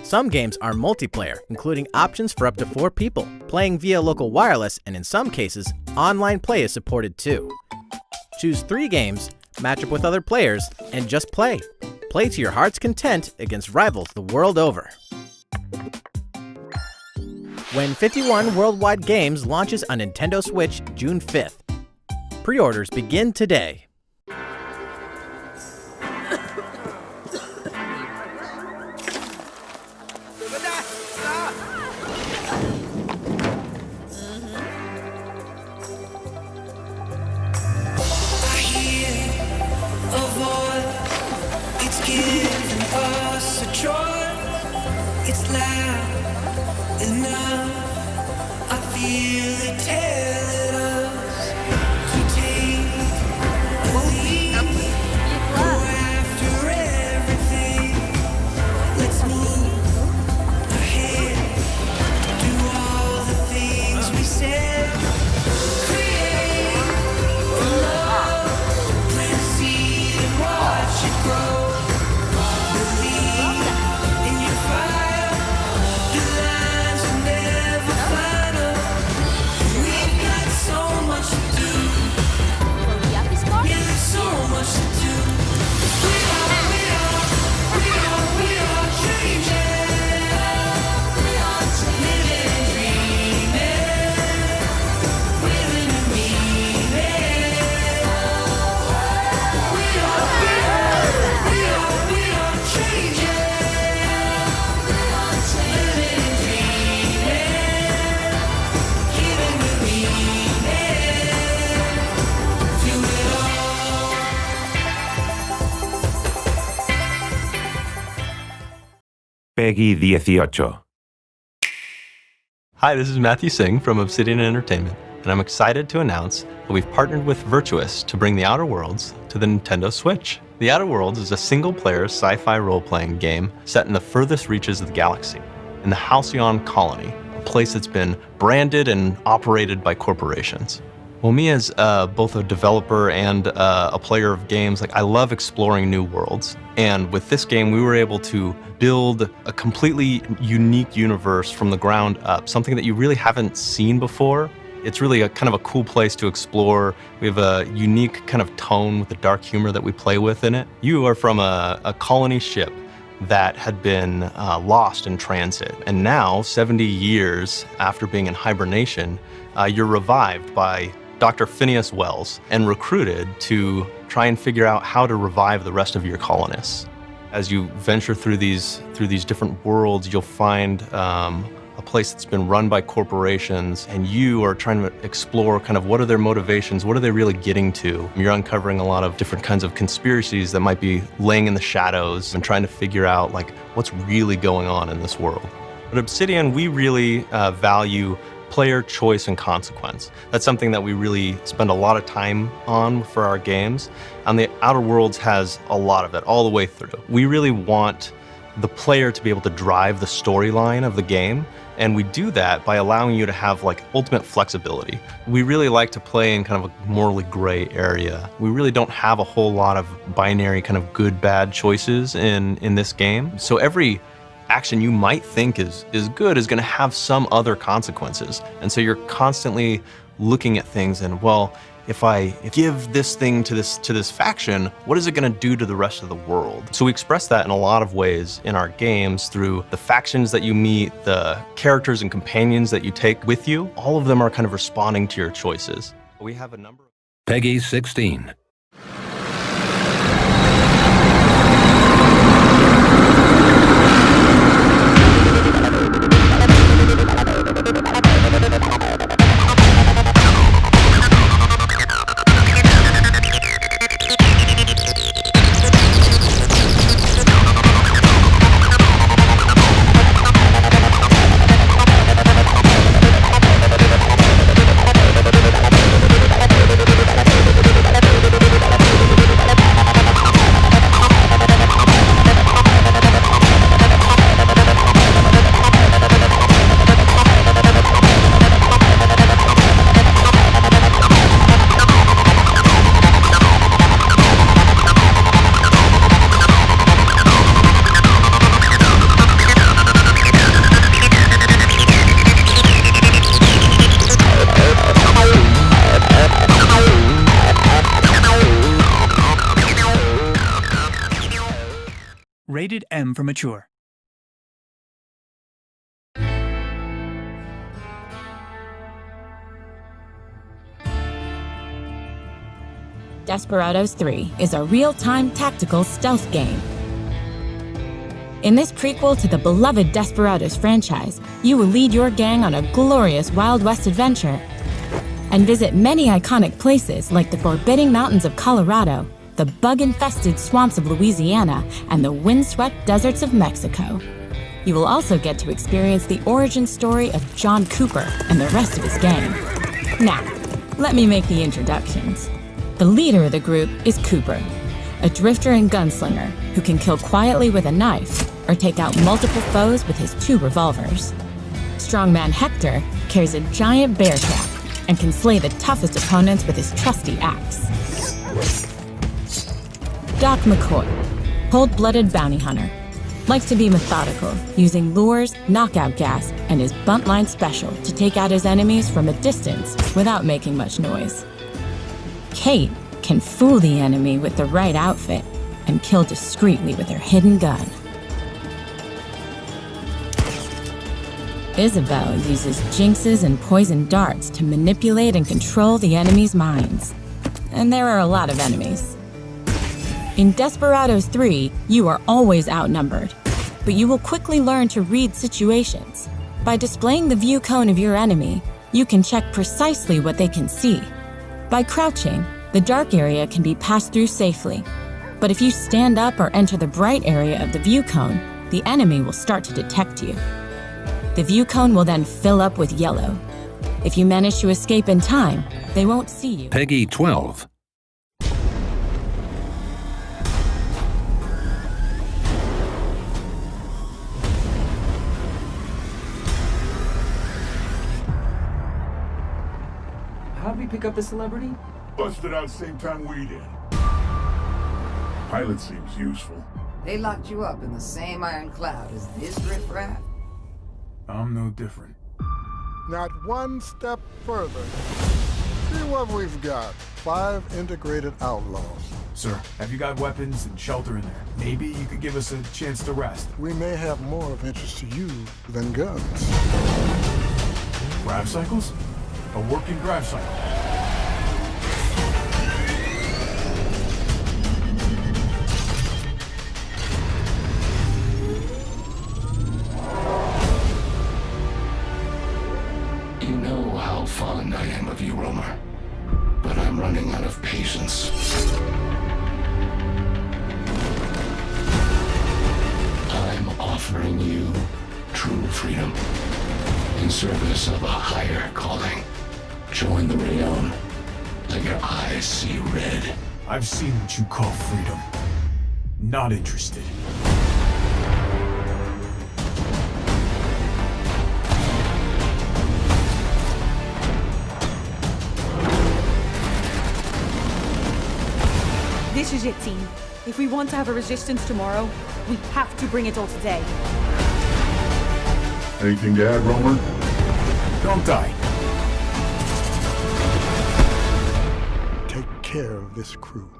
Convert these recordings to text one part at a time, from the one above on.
Some games are multiplayer, including options for up to 4 people, playing via local wireless, and in some cases, online play is supported too. Choose 3 games, match up with other players, and just play. Play to your heart's content against rivals the world over. When 51 Worldwide Games launches on Nintendo Switch June 5th. Pre-orders begin today. It's loud enough. I feel it telling us to take a lead. Go after everything. Let's move ahead. Do all the things we said. Create the love. Plant a seed and watch it grow. Believe in your fire. Peggy 18. Hi, this is Matthew Singh from Obsidian Entertainment, and I'm excited to announce that we've partnered with Virtuous to bring The Outer Worlds to the Nintendo Switch. The Outer Worlds is a single-player sci-fi role-playing game set in the furthest reaches of the galaxy, in the Halcyon colony, a place that's been branded and operated by corporations. Well, me as both a developer and a player of games, I love exploring new worlds. And with this game, we were able to build a completely unique universe from the ground up, something that you really haven't seen before. It's really a kind of a cool place to explore. We have a unique kind of tone with the dark humor that we play with in it. You are from a colony ship that had been lost in transit. And now, 70 years after being in hibernation, you're revived by Dr. Phineas Wells and recruited to try and figure out how to revive the rest of your colonists. As you venture through these different worlds, you'll find a place that's been run by corporations, and you are trying to explore kind of what are their motivations, what are they really getting to. You're uncovering a lot of different kinds of conspiracies that might be laying in the shadows and trying to figure out what's really going on in this world. At Obsidian, we really value player choice and consequence. That's something that we really spend a lot of time on for our games, and the Outer Worlds has a lot of it all the way through. We really want the player to be able to drive the storyline of the game, and we do that by allowing you to have ultimate flexibility. We really like to play in kind of a morally gray area. We really don't have a whole lot of binary kind of good-bad choices in this game. So every action you might think is good is going to have some other consequences. And so you're constantly looking at things and, well, if I give this thing to this faction, what is it going to do to the rest of the world? So we express that in a lot of ways in our games through the factions that you meet, the characters and companions that you take with you. All of them are kind of responding to your choices. We have a number of Peggy 16. Rated M for mature. Desperados 3 is a real-time tactical stealth game. In this prequel to the beloved Desperados franchise, you will lead your gang on a glorious Wild West adventure and visit many iconic places like the forbidding mountains of Colorado, the bug-infested swamps of Louisiana, and the windswept deserts of Mexico. You will also get to experience the origin story of John Cooper and the rest of his gang. Now, let me make the introductions. The leader of the group is Cooper, a drifter and gunslinger who can kill quietly with a knife or take out multiple foes with his 2 revolvers. Strongman Hector carries a giant bear trap and can slay the toughest opponents with his trusty axe. Doc McCoy, cold-blooded bounty hunter, likes to be methodical, using lures, knockout gas, and his bunt line special to take out his enemies from a distance without making much noise. Kate can fool the enemy with the right outfit and kill discreetly with her hidden gun. Isabel uses jinxes and poison darts to manipulate and control the enemy's minds. And there are a lot of enemies. In Desperados 3, you are always outnumbered, but you will quickly learn to read situations. By displaying the view cone of your enemy, you can check precisely what they can see. By crouching, the dark area can be passed through safely. But if you stand up or enter the bright area of the view cone, the enemy will start to detect you. The view cone will then fill up with yellow. If you manage to escape in time, they won't see you. Peggy 12. we pick up the celebrity? Busted out same time we did. Pilot seems useful. They locked you up in the same iron cloud as this riffraff? I'm no different. Not one step further. See what we've got. 5 integrated outlaws. Sir, have you got weapons and shelter in there? Maybe you could give us a chance to rest. We may have more of interest to you than guns. Grav cycles? A working grav cycle. You know how fond I am of you, Romer. But I'm running out of patience. I'm offering you true freedom in service of a higher calling. Join the Rayon. Let your eyes see red. I've seen what you call freedom. Not interested. This is it, team. If we want to have a resistance tomorrow, we have to bring it all today. Anything to add, Romer? Don't die. Take care of this crew.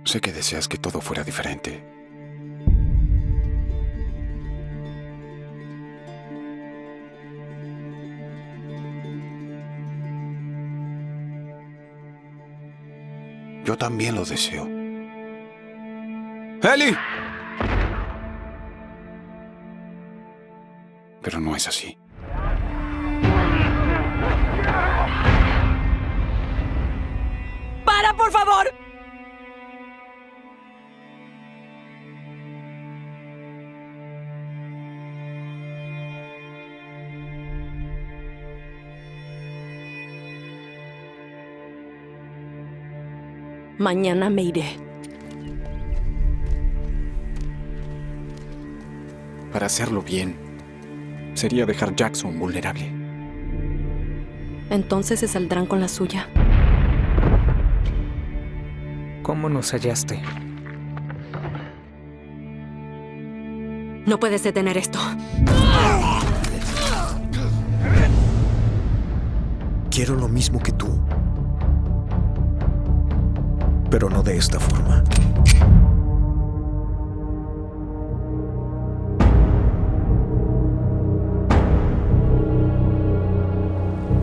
Sé que deseas que todo fuera diferente. Yo también lo deseo. ¡Eli! Pero no es así. ¡Para, por favor! Mañana me iré. Para hacerlo bien, sería dejar Jackson vulnerable. Entonces se saldrán con la suya. ¿Cómo nos hallaste? No puedes detener esto. Quiero lo mismo que tú. Pero no de esta forma.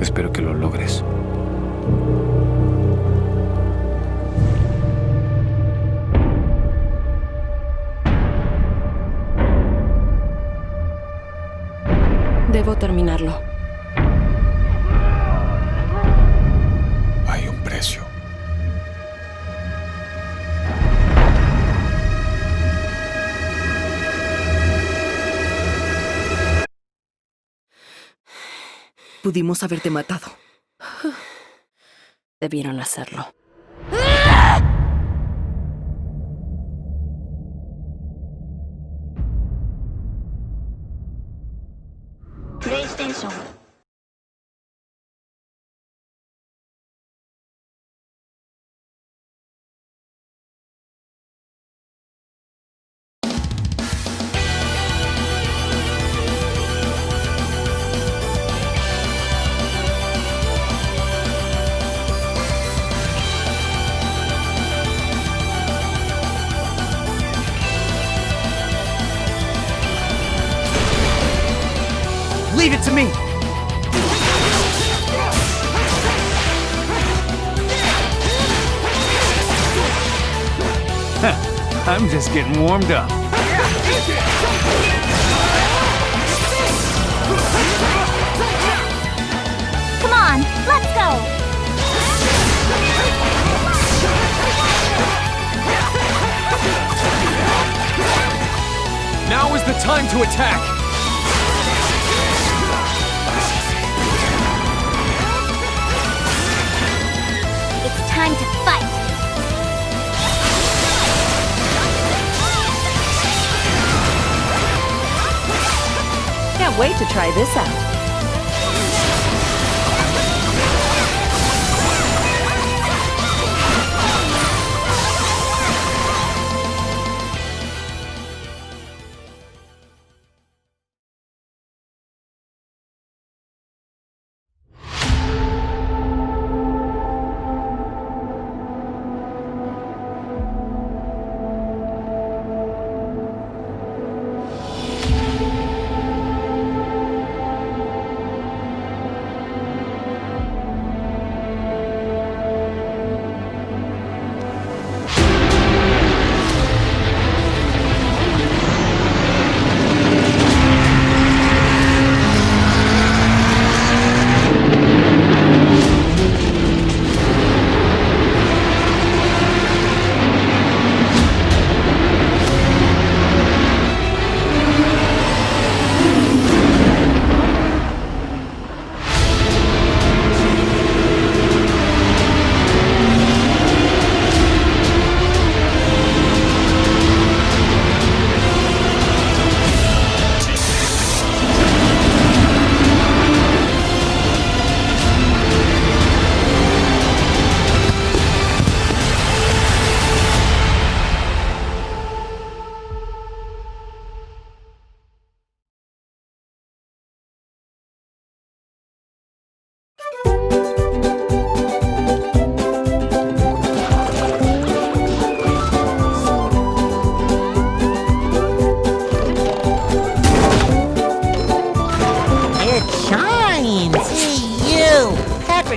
Espero que lo logres. Debo terminarlo. Pudimos haberte matado. Debieron hacerlo. PlayStation. Leave it to me! I'm just getting warmed up. Come on, let's go! Now is the time to attack! It's time to fight! Can't wait to try this out.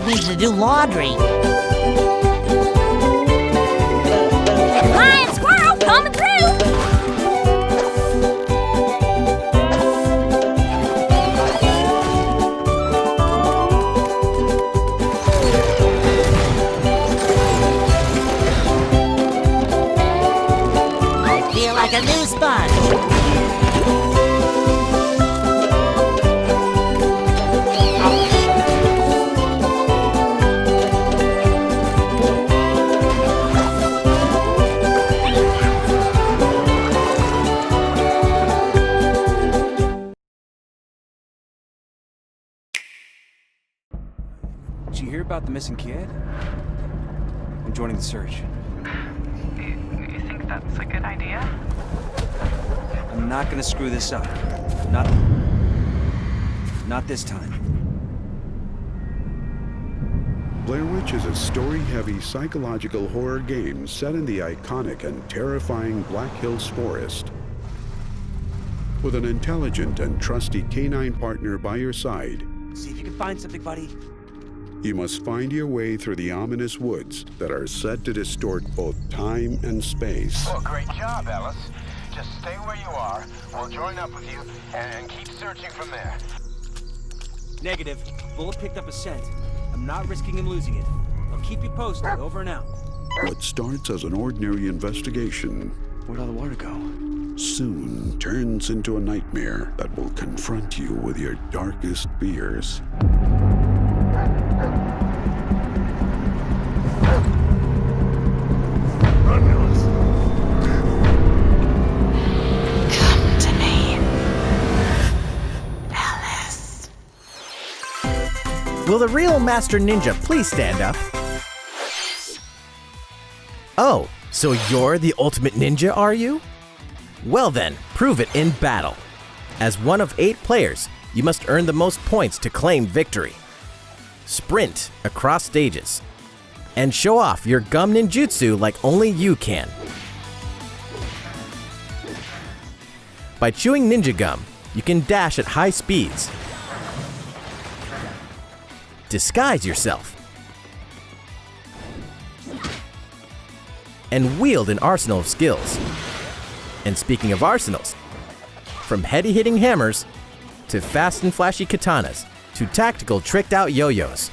Needs to do laundry. Lion squirrel coming through! I feel like a new sponge. Did you hear about the missing kid? I'm joining the search. You think that's a good idea? I'm not gonna screw this up. Not this time. Blair Witch is a story-heavy psychological horror game set in the iconic and terrifying Black Hills Forest. With an intelligent and trusty canine partner by your side, See if you can find something, buddy. you must find your way through the ominous woods that are set to distort both time and space. Oh, great job, Alice. Just stay where you are. We'll join up with you and keep searching from there. Negative. Bullet picked up a scent. I'm not risking him losing it. I'll keep you posted. Over and out. What starts as an ordinary investigation, Where'd all the water go? soon turns into a nightmare that will confront you with your darkest fears. Will the real Master Ninja please stand up? Oh, so you're the ultimate ninja, are you? Well then, prove it in battle. As one of 8 players, you must earn the most points to claim victory. Sprint across stages, and show off your gum ninjutsu like only you can. By chewing ninja gum, you can dash at high speeds, disguise yourself, and wield an arsenal of skills. And speaking of arsenals, from heady-hitting hammers to fast and flashy katanas to tactical tricked-out yo-yos,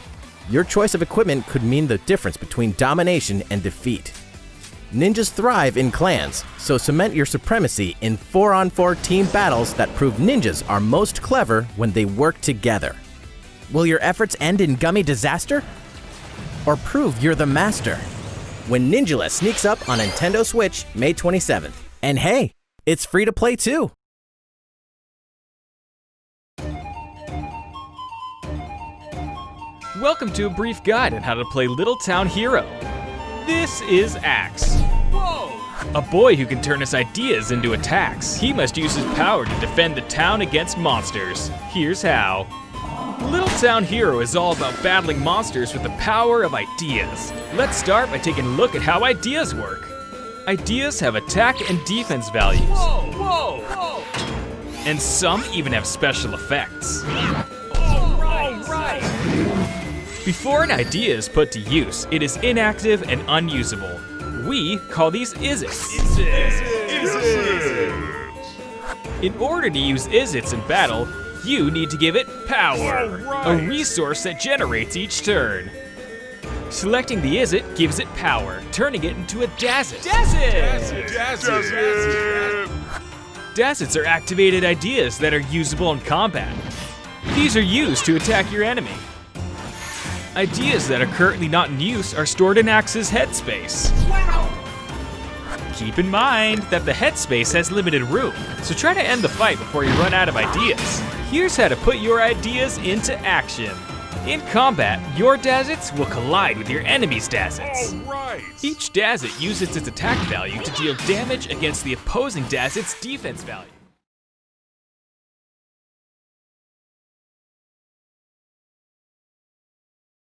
your choice of equipment could mean the difference between domination and defeat. Ninjas thrive in clans, so cement your supremacy in 4-on-4 team battles that prove ninjas are most clever when they work together. Will your efforts end in gummy disaster? Or prove you're the master? When Ninjula sneaks up on Nintendo Switch May 27th. And hey, it's free to play too! Welcome to a brief guide on how to play Little Town Hero. This is Axe. Whoa! A boy who can turn his ideas into attacks. He must use his power to defend the town against monsters. Here's how. Little Town Hero is all about battling monsters with the power of ideas. Let's start by taking a look at how ideas work. Ideas have attack and defense values. Whoa, whoa, whoa. And some even have special effects. All right. Before an idea is put to use, it is inactive and unusable. We call these is-its. In order to use is-its in battle, you need to give it power, a resource that generates each turn. Selecting the is-it gives it power, turning it into a dazit. Dazits are activated ideas that are usable in combat. These are used to attack your enemy. Ideas that are currently not in use are stored in Axe's headspace. Wow! Keep in mind that the headspace has limited room, so try to end the fight before you run out of ideas. Here's how to put your ideas into action. In combat, your Dazits will collide with your enemy's Dazits. Right. Each Dazit uses its attack value to deal damage against the opposing Dazit's defense value.